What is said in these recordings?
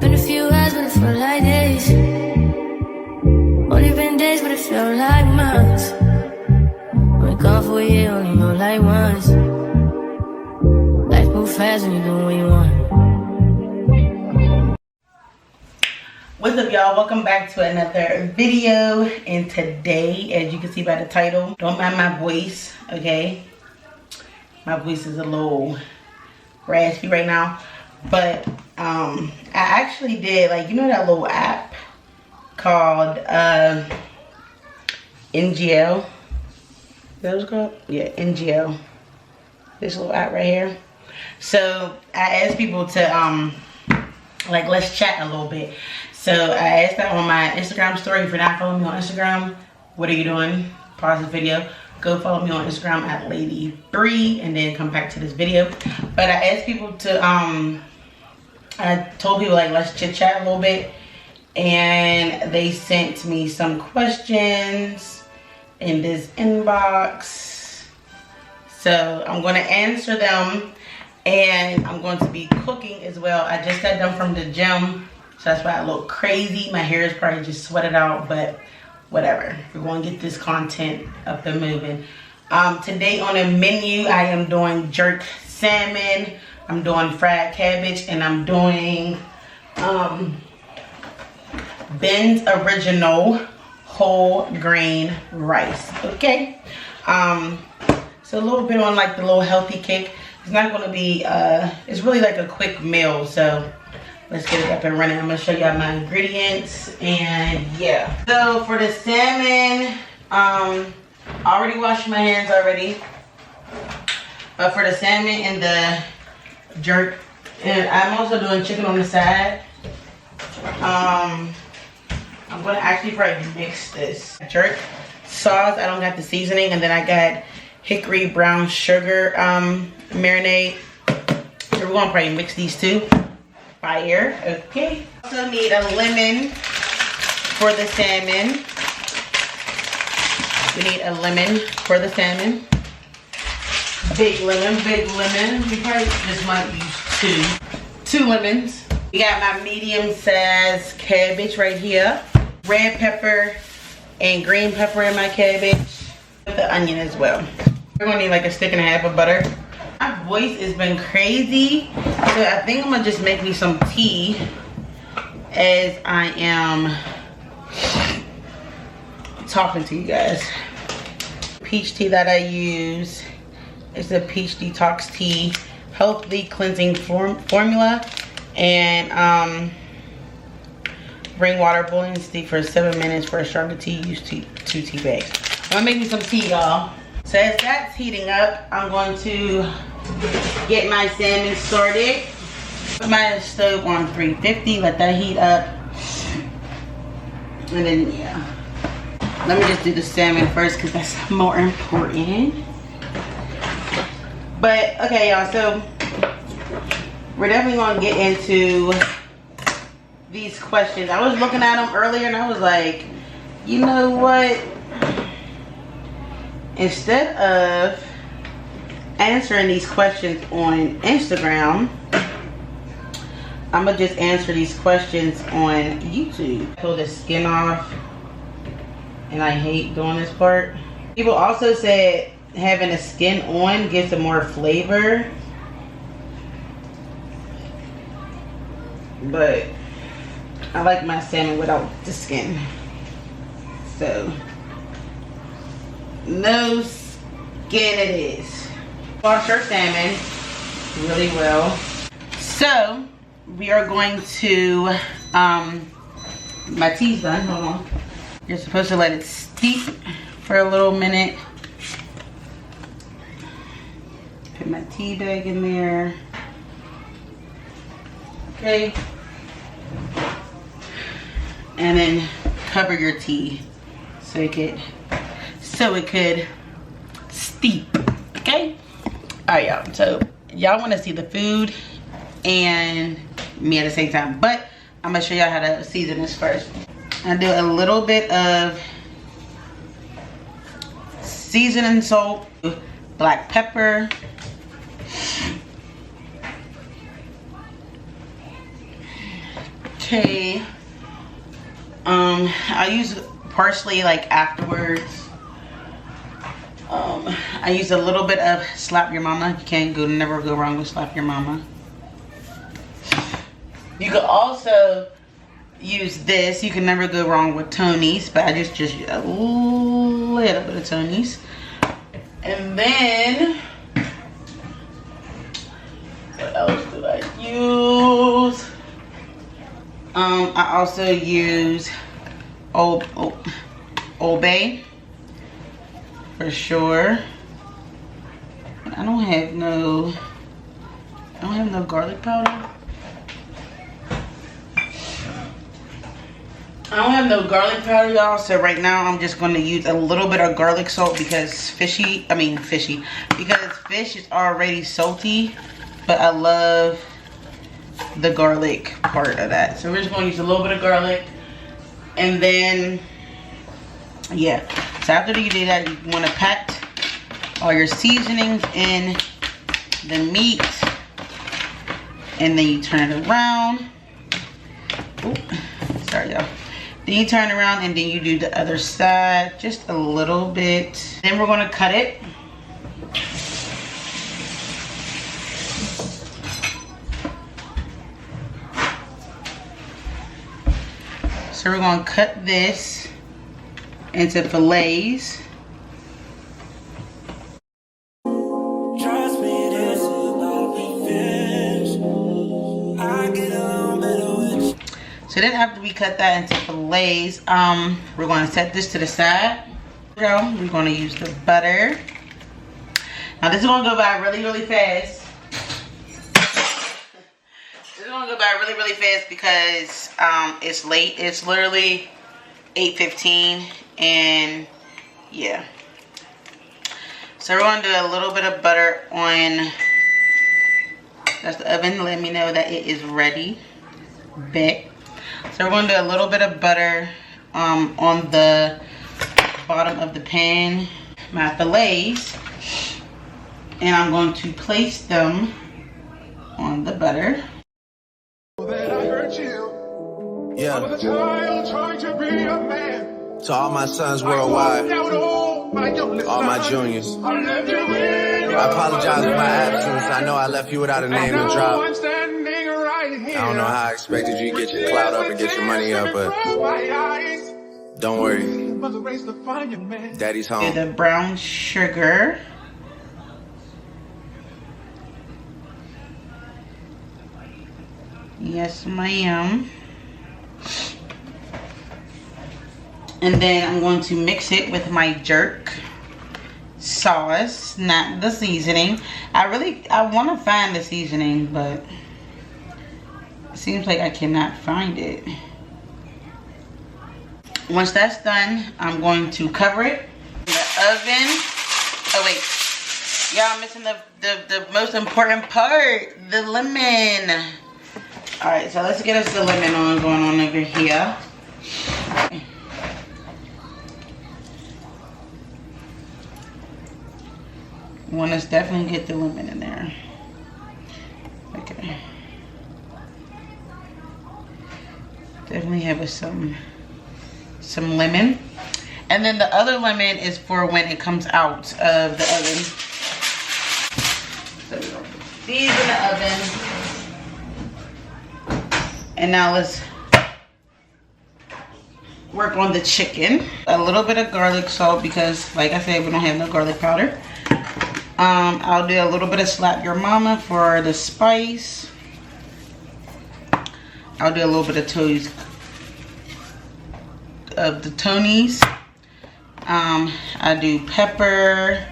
Been a few hours, but it felt like days. Only been days, but it felt like months. Been gone for a year, only know like once. Life move fast when you do what you want. What's up, y'all? Welcome back to another video. And today, as you can see by the title, don't mind my voice, okay? My voice is a little raspy right now, but I actually did, like, you know that little app called NGL? Is that what it's called? Yeah, NGL. This little app right here. So I asked people to like, let's chat a little bit. So I asked that on my Instagram story. If you're not following me on Instagram, what are you doing? Pause the video. Go follow me on Instagram at Lady3 and then come back to this video. But I asked people to, I told people, like, let's chit chat a little bit. And they sent me some questions in this inbox. So I'm going to answer them. And I'm going to be cooking as well. I just got done from the gym. So that's why I look crazy. My hair is probably just sweated out, but whatever. We're going to get this content up and moving. Today on the menu, I am doing jerk salmon. I'm doing fried cabbage, and I'm doing Ben's Original whole grain rice. Okay. So a little bit on, like, the little healthy kick. It's not going to be, it's really like a quick meal. So let's get it up and running. I'm going to show y'all my ingredients, and yeah. So for the salmon, I already washed my hands already. But for the salmon and the jerk, and I'm also doing chicken on the side. I'm going to actually probably mix this. Jerk sauce, I don't got the seasoning, and then I got hickory brown sugar marinade. So we're going to probably mix these two. Fire. Okay. Also need a lemon for the salmon. We need a lemon for the salmon. Big lemon, big lemon. We probably just might use two lemons. We got my medium sized cabbage right here. Red pepper and green pepper in my cabbage. With the onion as well. We're gonna need like a stick and a half of butter. My voice has been crazy, so I think I'm gonna just make me some tea as I am talking to you guys. Peach tea that I use is the Peach Detox Tea Healthy Cleansing Formula, and bring water boiling, steep for 7 minutes. For a stronger tea, use 2 tea bags. I'm gonna make me some tea, y'all. So as that's heating up, I'm going to get my salmon started. Put my stove on 350, let that heat up. And then, yeah. Let me just do the salmon first because that's more important. But, okay, y'all, so we're definitely going to get into these questions. I was looking at them earlier and I was like, you know what? Instead of answering these questions on Instagram, I'm gonna just answer these questions on YouTube. Pull the skin off, and I hate doing this part. People also said having the skin on gives it more flavor, but I like my salmon without the skin. So no skin it is. Wash our salmon really well. So we are going to, my tea's done, hold on. You're supposed to let it steep for a little minute. Put my tea bag in there. Okay. And then cover your tea so it could steep. Okay. All right, y'all. So y'all want to see the food and me at the same time, but I'm gonna show y'all how to season this first. I do a little bit of seasoning salt, black pepper, saute. I use parsley like afterwards. I use a little bit of Slap Your Mama. You can't never go wrong with Slap Your Mama. You could also use this. You can never go wrong with Tony's, but I just use a little bit of Tony's. And then what else do I use? I also use Old Bay for sure. I don't have no garlic powder. I don't have no garlic powder, y'all, so right now I'm just going to use a little bit of garlic salt because fish is already salty, but I love the garlic part of that. So we're just going to use a little bit of garlic, and then yeah. So after you do that, you want to pack all your seasonings in the meat, and then you turn it around. Ooh, sorry, y'all. Then you turn around and then you do the other side just a little bit. Then we're gonna cut it. So we're gonna cut this into fillets. So then after we cut that into fillets, we're going to set this to the side. We're going to use the butter. Now this is going to go by really, really fast. This is going to go by really, really fast because it's late. It's literally 8:15 and yeah. So we're going to do a little bit of butter on, that's the oven. Let me know that it is ready. Bet. So we're going to do a little bit of butter on the bottom of the pan, my fillets, and I'm going to place them on the butter. Yeah. To all my sons worldwide, all my juniors, I apologize for my absence. I know I left you without a name to drop. I don't know how I expected you to get your clout up and get your money up, but don't worry. Daddy's home. The brown sugar. Yes, ma'am. And then I'm going to mix it with my jerk sauce, not the seasoning. I want to find the seasoning, but it seems like I cannot find it. Once that's done, I'm going to cover it in the oven. Oh wait, y'all missing the most important part, the lemon. All right, so let's get us the lemon going on over here. You want to definitely get the lemon in there. Okay. Definitely have some lemon. And then the other lemon is for when it comes out of the oven. So we're going to put these in the oven. And now let's work on the chicken. A little bit of garlic salt because, like I said, we don't have no garlic powder. I'll do a little bit of Slap Your Mama for the spice. I'll do a little bit of Tony's. I do pepper.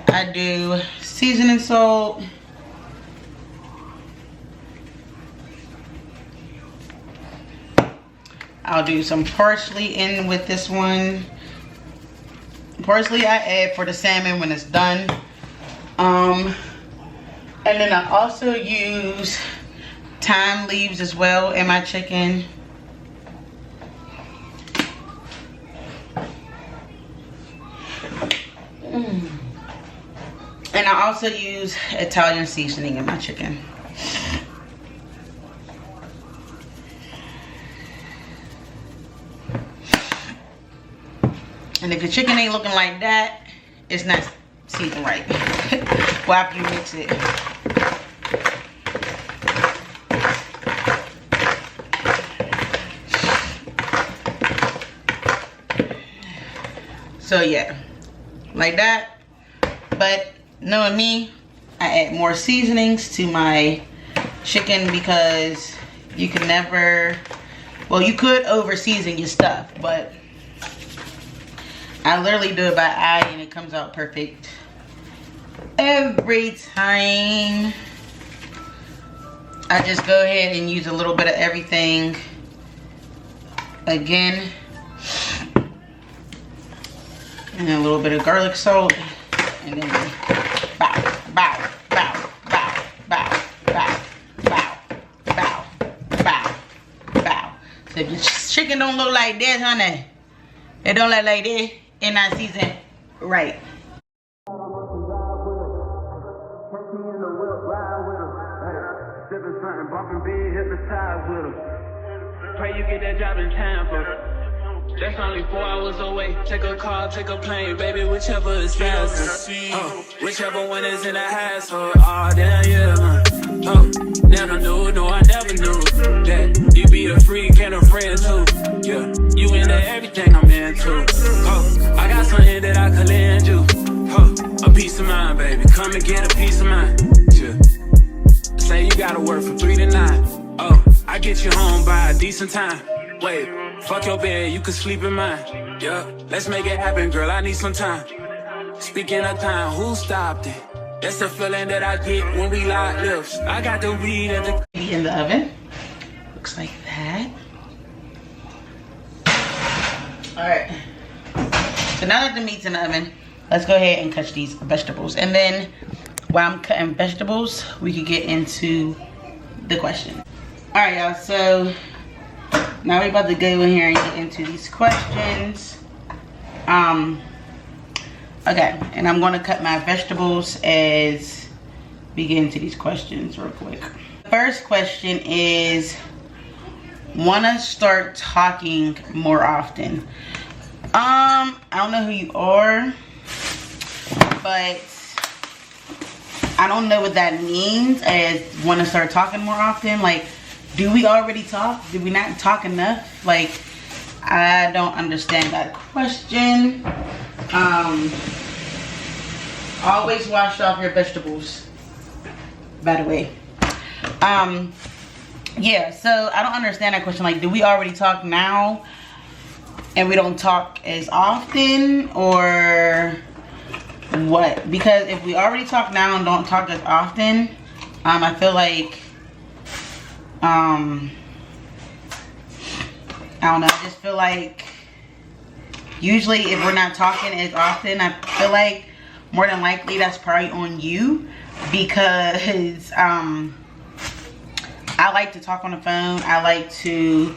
I do seasoning salt. I'll do some parsley in with this one. Parsley I add for the salmon when it's done. And then I also use thyme leaves as well in my chicken. And I also use Italian seasoning in my chicken. And if the chicken ain't looking like that, it's not seasoned right. Well, after you mix it. So yeah, like that. But knowing me, I add more seasonings to my chicken because you can never, well, you could over season your stuff, but I literally do it by eye and it comes out perfect every time. I just go ahead and use a little bit of everything again. And a little bit of garlic salt, and then bow, bow, bow, bow, bow, bow, bow, bow, bow, bow. So if your chicken don't look like this, honey, it don't look like this, and not seasoned right. Pray you get that job in time for. That's only 4 hours away. Take a car, take a plane, baby, whichever is faster. Whichever one is in the hassle. Oh, damn, yeah, man. Oh, never knew, no, I never knew that you be a freak and a friend too. Yeah, you into everything I'm into. Oh, I got something that I could lend you. Oh, a piece of mind, baby. Come and get a piece of mind. Yeah. Say you gotta work from 3 to 9. Oh, I get you home by a decent time. Wait, fuck your bed, you can sleep in mine. Yeah, let's make it happen, girl, I need some time. Speaking of time, who stopped it? That's the feeling that I get when we lock lips. I got the weed and the... In the oven. Looks like that. Alright. So now that the meat's in the oven, let's go ahead and cut these vegetables. And then, while I'm cutting vegetables, we can get into the question. Alright, y'all, so... now we're about to go in here and get into these questions. Okay, and I'm gonna cut my vegetables as we get into these questions real quick. First question is, wanna start talking more often? I don't know who you are, but I don't know what that means as wanna start talking more often. Like, do we already talk? Did we not talk enough? Like, I don't understand that question. Always wash off your vegetables, by the way. Yeah, so I don't understand that question. Like, do we already talk now and we don't talk as often, or what? Because if we already talk now and don't talk as often, I feel like I don't know, I just feel like usually if we're not talking as often, I feel like more than likely that's probably on you, because I like to talk on the phone. I like to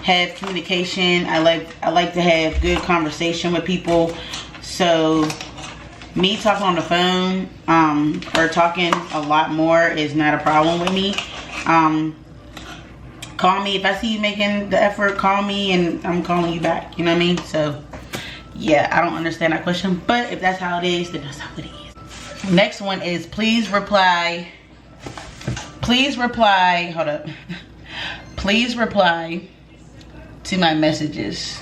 have communication. I like to have good conversation with people. So me talking on the phone or talking a lot more is not a problem with me. Call me if I see you making the effort. Call me and I'm calling you back, you know what I mean? So yeah, I don't understand that question, but if that's how it is, then that's how it is. Next one is, please reply, hold up. Please reply to my messages.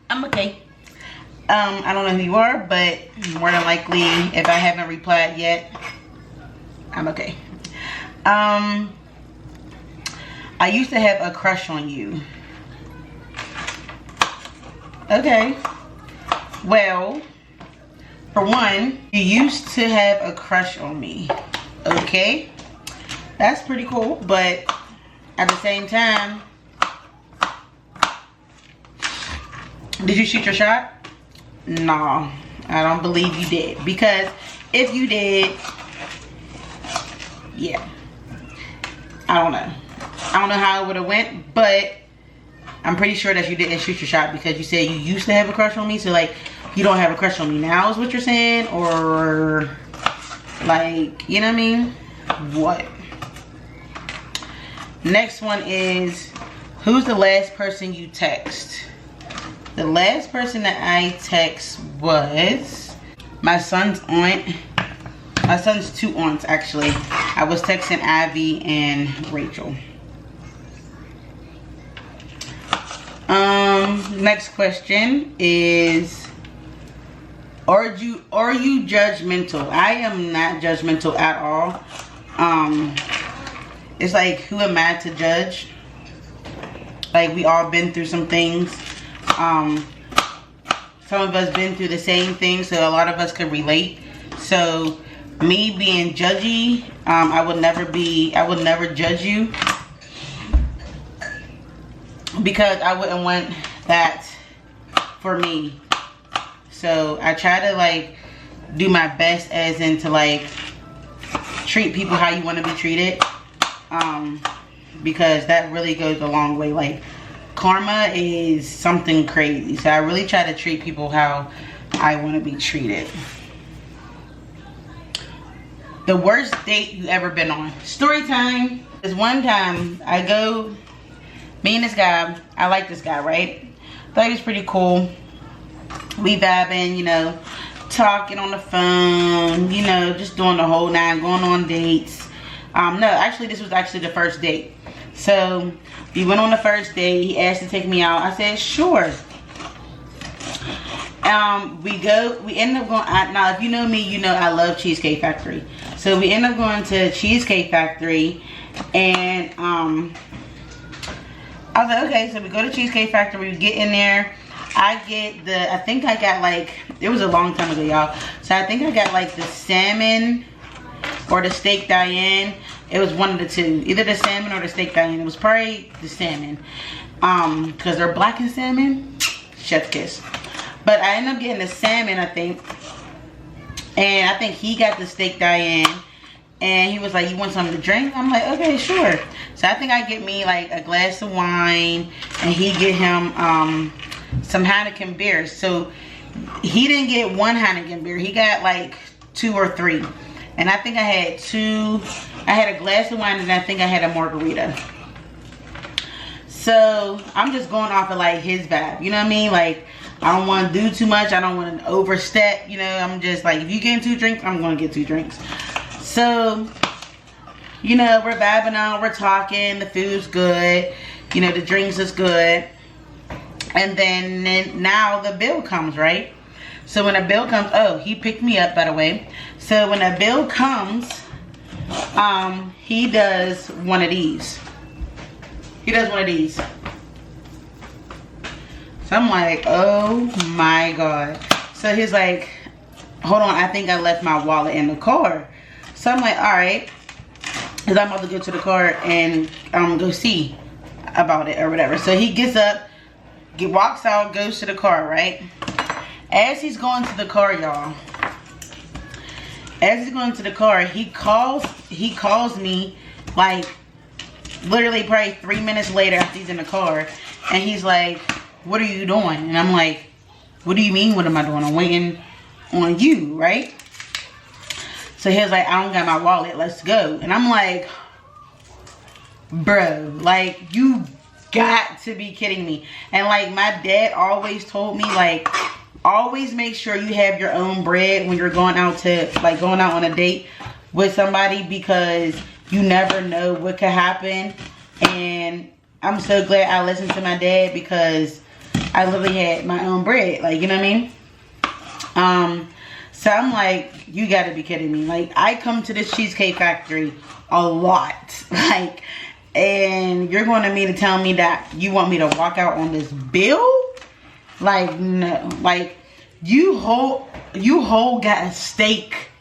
I'm okay. I don't know who you are, but more than likely, if I haven't replied yet, I'm okay. I used to have a crush on you. Okay. Well, for one, you used to have a crush on me. Okay. That's pretty cool, but at the same time, did you shoot your shot? No, I don't believe you did. Because if you did, yeah, I don't know. I don't know how it would have went, but I'm pretty sure that you didn't shoot your shot, because you said you used to have a crush on me. So like, you don't have a crush on me now is what you're saying? Or like, you know what I mean? What? Next one is, who's the last person you text? The last person that I text was my son's aunt. My son's two aunts, actually. I was texting Abby and Rachel. Next question is, are you judgmental? I am not judgmental at all. It's like, who am I to judge? Like, we all been through some things. Some of us been through the same thing, so a lot of us could relate. So me being judgy, I would never judge you, because I wouldn't want that for me. So I try to like do my best, as in to like treat people how you want to be treated, because that really goes a long way. Like, karma is something crazy. So I really try to treat people how I want to be treated. The worst date you ever been on. Story time. This one time me and this guy, I like this guy, right? Thought he was pretty cool. We vibing, you know, talking on the phone, you know, just doing the whole nine, going on dates. No, actually, this was actually the first date. So we went on the first date. He asked to take me out. I said, sure. We ended up going, now if you know me, you know I love Cheesecake Factory. So we ended up going to Cheesecake Factory, and I was like, okay, so we go to Cheesecake Factory, we get in there. I think I got like, it was a long time ago, y'all. So I think I got like the salmon or the steak Diane. It was one of the two, either the salmon or the steak Diane. It was probably the salmon, because they're blackened salmon, chef's kiss. But I ended up getting the salmon, I think. And I think he got the steak Diane. And he was like, you want something to drink? I'm like, okay, sure. So I think I get me like a glass of wine, and he get him some Heineken beers. So he didn't get one Heineken beer. He got like 2 or 3. And I think I had 2. I had a glass of wine, and I think I had a margarita. So I'm just going off of like his vibe. You know what I mean? Like, I don't want to do too much. I don't want to overstep. You know, I'm just like, if you get 2 drinks, I'm going to get 2 drinks. So, you know, we're vibing out, we're talking, the food's good, you know, the drinks is good. And then now the bill comes, right? So when the bill comes, oh, he picked me up, by the way. So when the bill comes, he does one of these. He does one of these. So I'm like, oh my God. So he's like, hold on, I think I left my wallet in the car. So I'm like, all right, because I'm about to go to the car and go see about it or whatever. So he gets up, walks out, goes to the car, right? As he's going to the car, y'all, as he's going to the car, he calls me like literally probably 3 minutes later after he's in the car, and he's like, what are you doing? And I'm like, what do you mean, what am I doing? I'm waiting on you, right? So he was like, I don't got my wallet, let's go. And I'm like, bro, like, you got to be kidding me. And like, my dad always told me, like, always make sure you have your own bread when you're going out on a date with somebody, because you never know what could happen. And I'm so glad I listened to my dad, because I literally had my own bread, like, you know what I mean? So I'm like, you gotta be kidding me. Like, I come to this Cheesecake Factory a lot, like, and you're going to me to tell me that you want me to walk out on this bill? Like, no. Like, you whole got a steak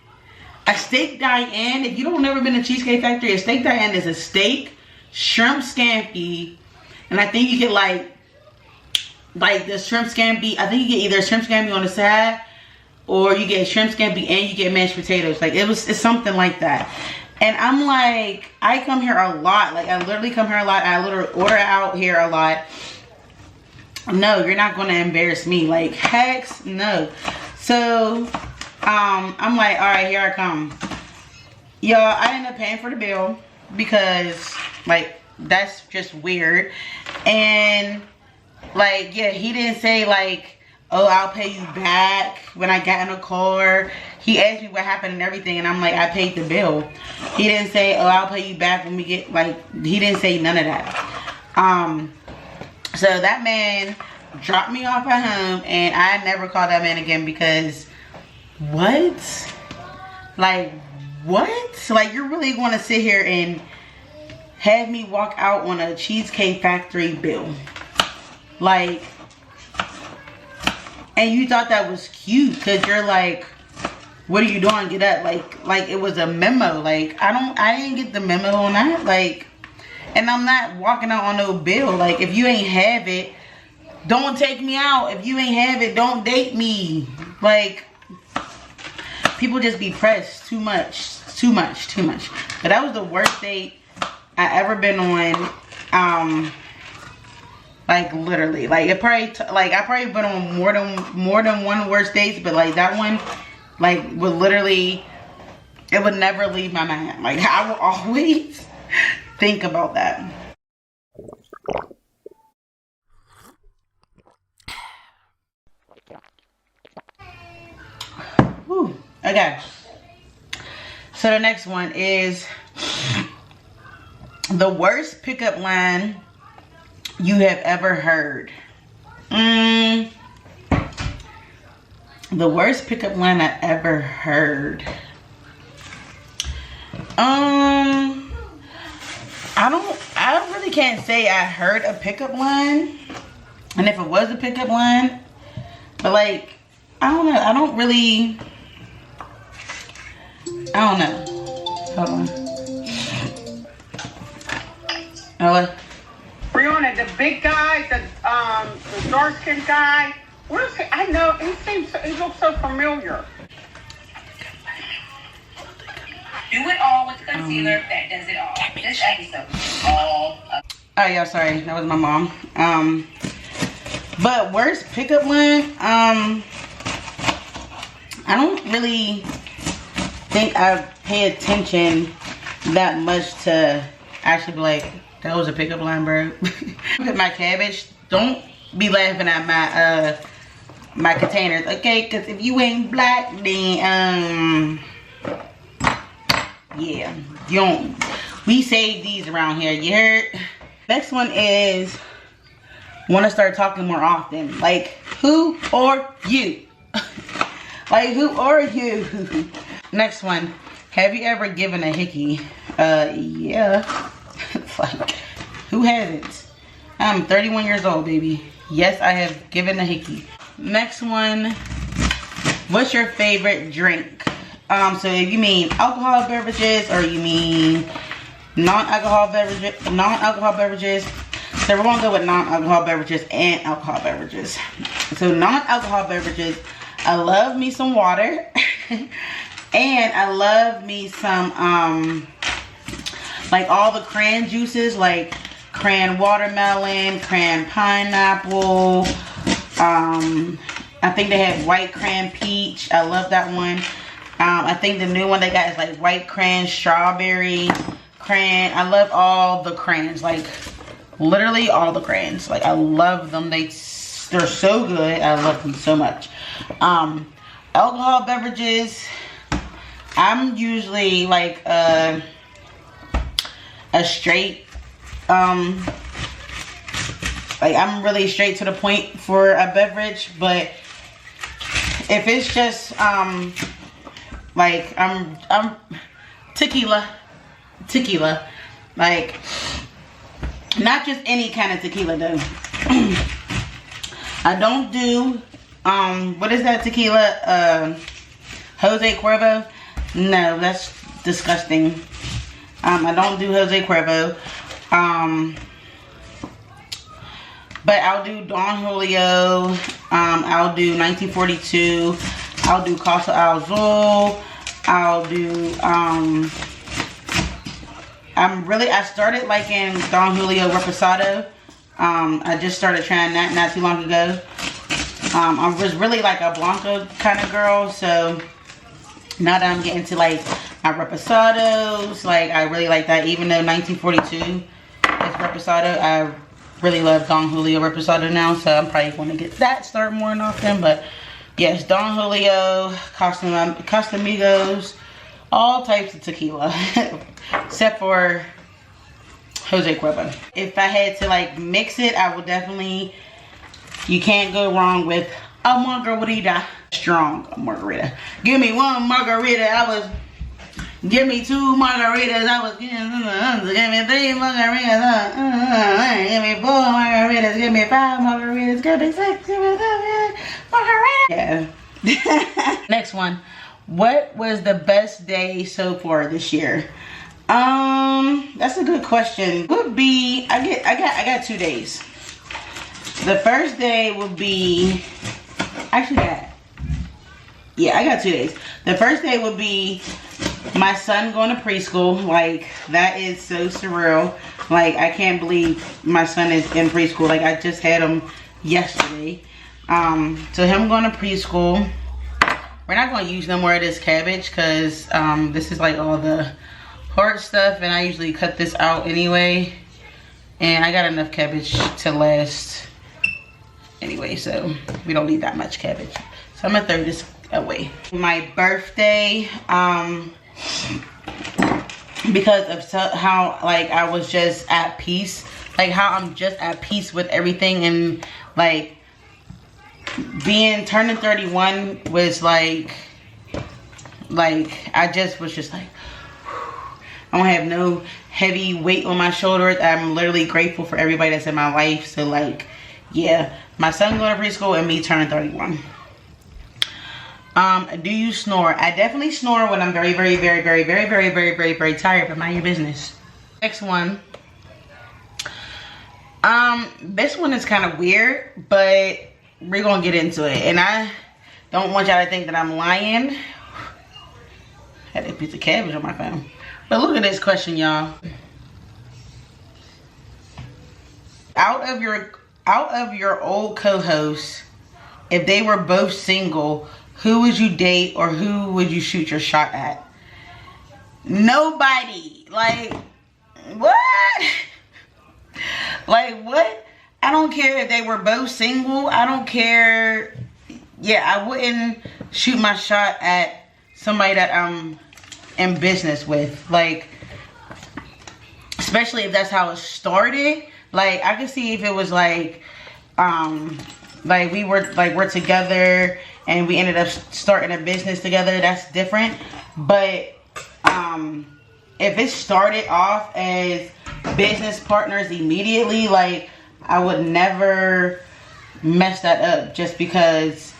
Diane. If you don't never been to Cheesecake Factory, a steak Diane is a steak, shrimp scampi, and I think you get like the shrimp scampi. I think you get either shrimp scampi on the side, or you get shrimp scampi and you get mashed potatoes. Like, it's something like that. And I'm like, I come here a lot. Like, I literally come here a lot. I literally order out here a lot. No, you're not going to embarrass me. Like, heck no. So, I'm like, all right, here I come. Y'all, I ended up paying for the bill because, like, that's just weird. And like, yeah, he didn't say like, oh, I'll pay you back when I got in the car. He asked me what happened and everything, and I'm like, I paid the bill. He didn't say, oh, I'll pay you back when we get, like, he didn't say none of that. So that man dropped me off at home, and I never called that man again because, what? Like, what? Like, you're really going to sit here and have me walk out on a Cheesecake Factory bill? Like, and you thought that was cute because you're like, what are you doing? Get up. Like it was a memo. Like, I didn't get the memo on that. Like, and I'm not walking out on no bill. Like, if you ain't have it, don't take me out. If you ain't have it, don't date me. Like, people just be pressed too much. But that was the worst date I ever been on. Like, literally, like, it probably I probably been on more than one worst dates, but like that one, like, would literally, it would never leave my mind. Like, I will always think about that. Whew. Okay, so the next one is the worst pickup line you have ever heard. The worst pickup line I ever heard. I really can't say I heard a pickup line, and if it was a pickup line, but like, I don't know. I don't know. Hold on. Hello? Brianna, the big guy, the dark-skinned guy. Where's he? I know, he looks so familiar. Do it all with concealer. That does it all. This episode is all up. Oh yeah, sorry, that was my mom. But worst pickup line, I don't really think I pay attention that much to actually be like, that was a pickup line, bro. Look at my cabbage. Don't be laughing at my my containers, okay? Because if you ain't black, then yeah, you don't. We save these around here. You heard? Next one is want to start talking more often. Like, who are you? Like, who are you? Next one. Have you ever given a hickey? Yeah. It's like, who hasn't? I'm 31 years old, baby. Yes, I have given a hickey. Next one. What's your favorite drink? So if you mean alcohol beverages or you mean non-alcohol beverages, so we're gonna go with non-alcohol beverages and alcohol beverages. So non-alcohol beverages, I love me some water and I love me some like all the cran juices, like cran watermelon, cran pineapple, I think they have white cran peach. I love that one. I think the new one they got is like white cran strawberry cran. I love all the crayons, like literally all the crayons. Like, I love them. They're so good. I love them so much. Alcohol beverages, I'm usually like a straight, like I'm really straight to the point for a beverage. But if it's just like I'm tequila, like not just any kind of tequila though. I don't do what is that tequila, Jose Cuervo? No, that's disgusting. I don't do Jose Cuervo. But I'll do Don Julio. I'll do 1942. I'll do Casa Azul. I'll do I started liking Don Julio Reposado. I just started trying that not too long ago. I was really like a Blanco kind of girl, so now that I'm getting to like my Reposados, like I really like that, even though 1942 is reposado. I really love Don Julio reposado now, so I'm probably going to get that start more often. But yes, Don Julio, Casamigos, all types of tequila except for Jose Cuervo. If I had to like mix it, I would definitely, you can't go wrong with a margarita. Strong margarita. Give me one margarita. Give me 2 margaritas. Give me 3 margaritas. Give me 4 margaritas. Give me 5 margaritas. Give me 6. Give me 7 margaritas. Yeah. Next one. What was the best day so far this year? That's a good question. Would be I got 2 days. The first day would be actually I got 2 days. The first day would be my son going to preschool. Like, that is so surreal. Like, I can't believe my son is in preschool. Like, I just had him yesterday. So him going to preschool. We're not going to use no more of this cabbage because this is like all the hard stuff, and I usually cut this out anyway. And I got enough cabbage to last anyway, so we don't need that much cabbage. So I'm gonna throw this away. My birthday, because of how like I was just at peace, like how I'm just at peace with everything, and like turning 31 was like I just was just like, I don't have no heavy weight on my shoulders. I'm literally grateful for everybody that's in my life. So like, yeah, my son going to preschool and me turning 31. Do you snore? I definitely snore when I'm very tired, but mind your business. Next one. This one is kind of weird, but we're gonna get into it. And I don't want y'all to think that I'm lying. Had a piece of cabbage on my phone. But look at this question, y'all. Out of your old co-hosts, if they were both single, who would you date or who would you shoot your shot at? Nobody. Like, what? Like, what? I don't care if they were both single. I don't care. Yeah, I wouldn't shoot my shot at somebody that I'm in business with. Like, especially if that's how it started. Like, I could see if it was like we're together and we ended up starting a business together, that's different. But if it started off as business partners immediately, like, I would never mess that up just because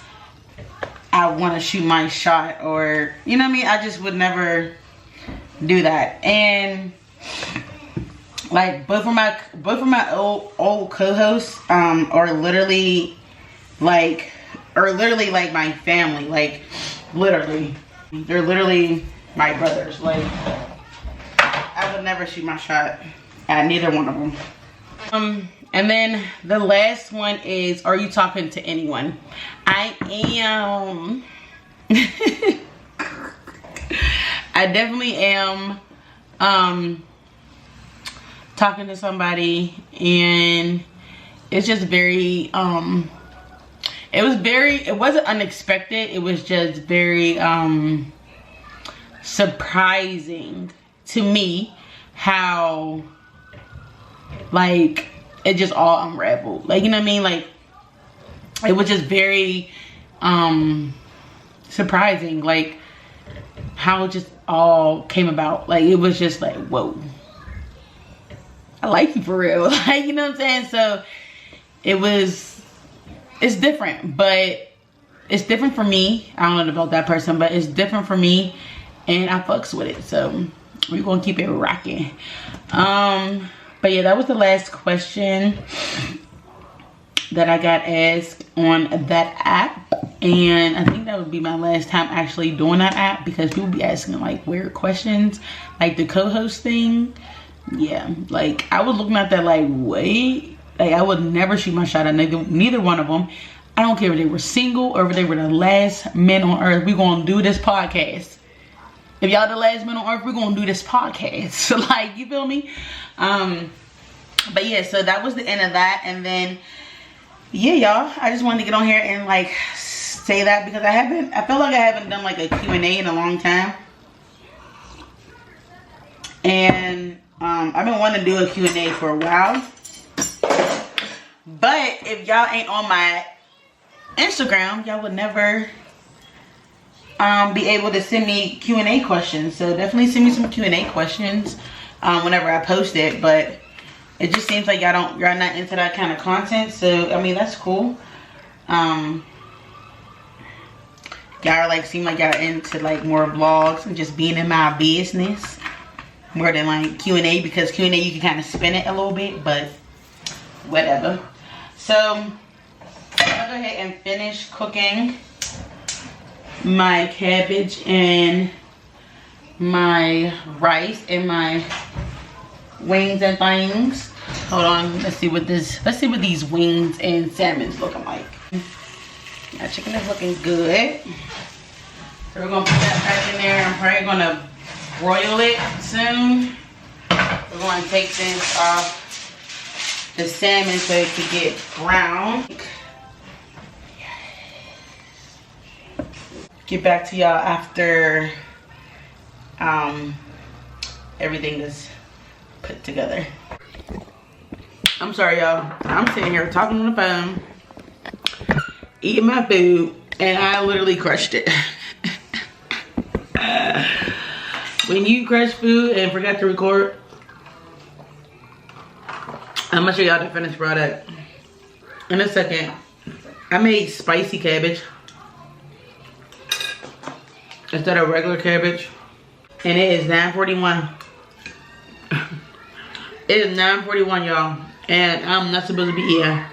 I want to shoot my shot, or, you know what I mean? I just would never do that. And like, both of my old co-hosts are literally like my family. Like, literally, they're literally my brothers. Like, I would never shoot my shot at neither one of them. And then the last one is, are you talking to anyone? I am. I definitely am talking to somebody, and it's just very it wasn't unexpected, it was just very surprising to me how like it just all unraveled. Like, you know what I mean? Like, it was just very surprising, like how it just all came about. Like, it was just like, whoa, I like you for real. Like, you know what I'm saying? So it's different, but it's different for me. I don't know about that person, but it's different for me, and I fucks with it. So we're gonna keep it rocking. But yeah, that was the last question that I got asked on that app, and I think that would be my last time actually doing that app, because people be asking like weird questions, like the co-host thing. Yeah, like I was looking at that like, wait, like I would never shoot my shot at neither one of them. I don't care if they were single or if they were the last men on earth. We're gonna do this podcast. If y'all the last men on earth, we're gonna do this podcast. So like, you feel me? But yeah, so that was the end of that. And then yeah, y'all, I just wanted to get on here and like say that because I feel like I haven't done like a Q&A in a long time. And I've been wanting to do a Q&A for a while. But if y'all ain't on my Instagram, y'all would never be able to send me Q&A questions. So definitely send me some Q&A questions whenever I post it. But it just seems like y'all not into that kind of content. So I mean, that's cool. Y'all like seem like y'all into like more vlogs and just being in my business more than like Q&A, because Q&A you can kind of spin it a little bit, but whatever. So I'm gonna go ahead and finish cooking my cabbage and my rice and my wings and things. Hold on, let's see what these wings and salmon's looking like. My chicken is looking good. So we're gonna put that back in there. I'm probably gonna broil it soon. We're going to take this off the salmon so it can get brown. Get back to y'all after everything is put together. I'm sorry, y'all. I'm sitting here talking on the phone, eating my food, and I literally crushed it. When you crush food and forgot to record, I'm gonna show y'all the finished product in a second. I made spicy cabbage instead of regular cabbage, and it is 9:41. It is 9:41, y'all, and I'm not supposed to be eating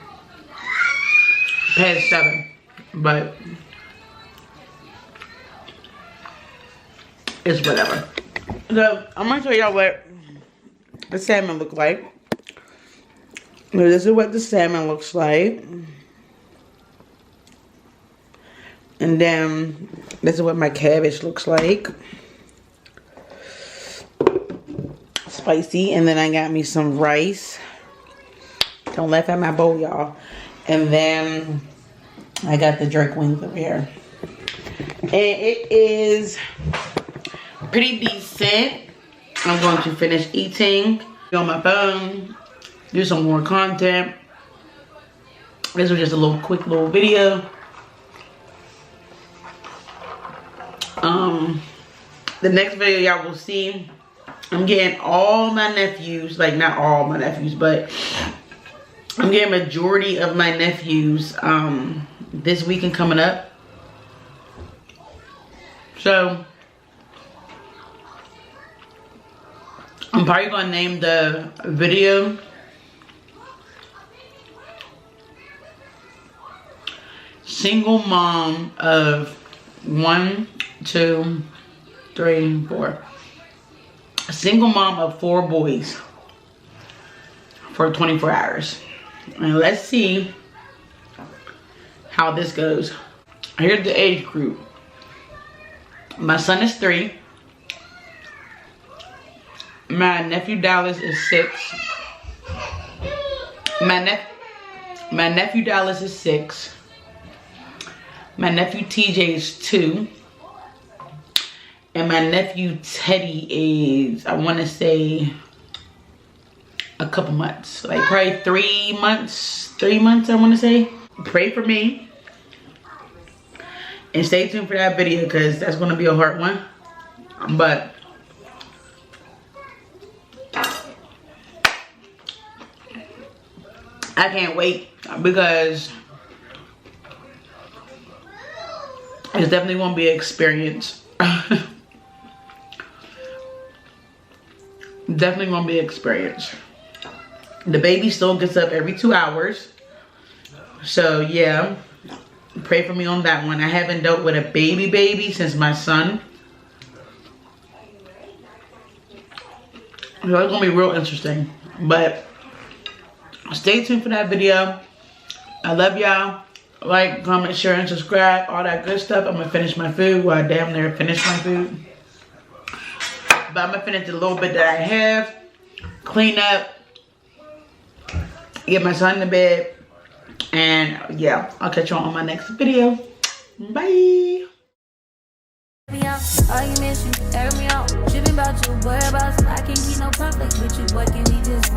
past 7, but it's whatever. So I'm gonna show y'all what the salmon look like. This is what the salmon looks like. And then this is what my cabbage looks like. Spicy. And then I got me some rice. Don't laugh at my bowl, y'all. And then I got the jerk wings over here. And it is pretty decent. I'm going to finish eating, be on my phone, do some more content. This was just a quick little video. The next video y'all will see, I'm getting all my nephews, like not all my nephews, but I'm getting majority of my nephews this weekend coming up. So I'm probably gonna name the video Single Mom of 1, 2, 3, 4. A single mom of 4 boys for 24 hours. And let's see how this goes. Here's the age group. My son is 3. My nephew Dallas is 6. My nephew Dallas is 6. My nephew TJ is 2. And my nephew Teddy is, I want to say, a couple months. Like probably 3 months. 3 months, I want to say. Pray for me. And stay tuned for that video because that's going to be a hard one. But I can't wait because it's definitely going to be an experience. Definitely going to be an experience. The baby still gets up every 2 hours. So yeah, pray for me on that one. I haven't dealt with a baby since my son. So it's going to be real interesting. But stay tuned for that video. I love y'all. Like, comment, share, and subscribe. All that good stuff. I'm going to finish my food. Well, I damn near finished my food. But I'm going to finish the little bit that I have. Clean up. get my son to bed. And yeah, I'll catch you on my next video. Bye. Arguments, you air me out. Tripping about your whereabouts. I can't keep no conflict with you. Boy, can we just